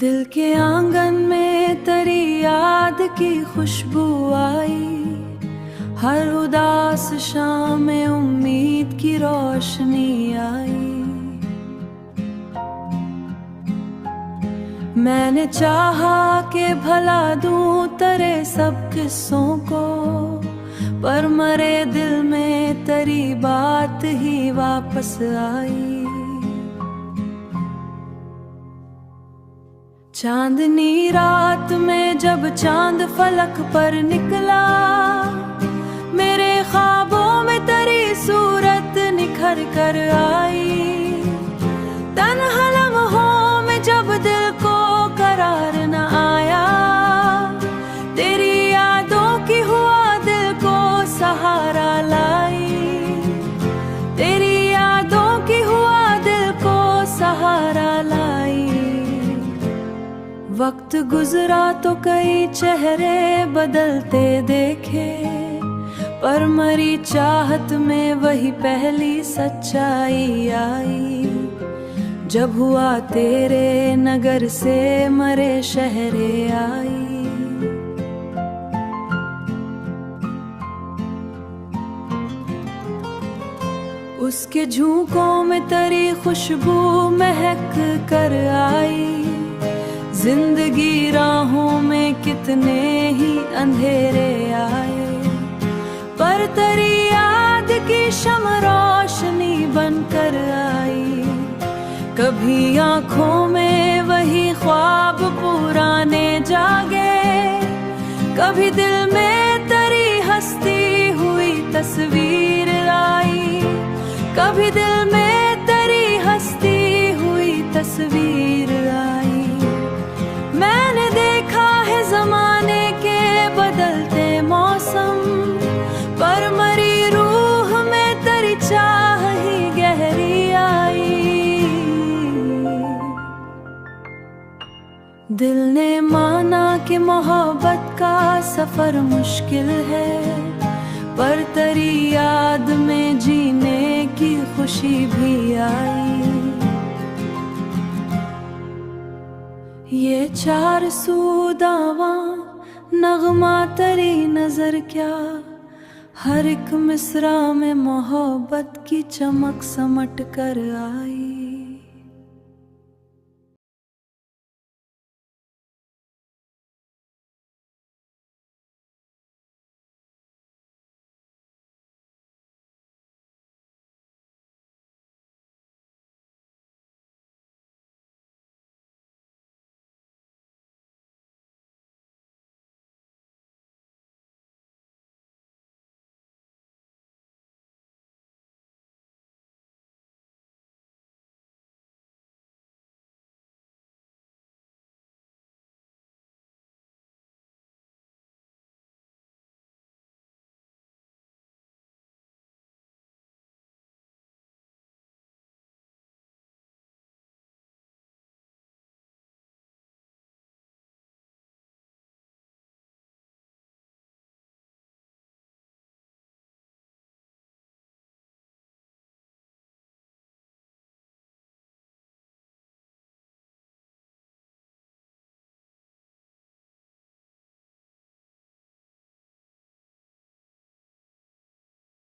दिल के आंगन में तेरी याद की खुशबू आई, हर उदास शाम में उम्मीद की रोशनी आई। मैंने चाहा कि भला दूं तेरे सब किस्सों को, पर मरे दिल में तेरी बात ही वापस आई। चांदनी रात में जब चांद फलक पर निकला, मेरे ख्वाबों में तेरी सूरत निखर कर आई। तन्हा लम्हों में जब दिल को करार न आया, तेरी यादों की हुआ दिल को सहारा लाई। तेरी यादों की हुआ दिल को सहारा लाई। वक्त गुजरा तो कई चेहरे बदलते देखे, पर मरी चाहत में वही पहली सच्चाई आई। जब हुआ तेरे नगर से मरे शहरे आई। उसके झोंकों में तेरी खुशबू महक कर आई। जिंदगी राहों में कितने ही अंधेरे आए, पर तेरी याद की शम्ह रोशनी बनकर आई। कभी आंखों में वही ख्वाब पुराने जागे, कभी दिल में तेरी हंसती हुई तस्वीर आई। कभी दिल में तेरी हंसती हुई तस्वीर आई। मैंने देखा है ज़माने के बदलते मौसम, पर मरी रूह में तेरी चाह ही गहरी आई। दिल ने माना कि मोहब्बत का सफर मुश्किल है, पर तेरी याद में जीने की खुशी भी आई। ये चार सू दावा नगमा तेरी नजर क्या, हर एक मिसरा में मोहब्बत की चमक समट कर आई।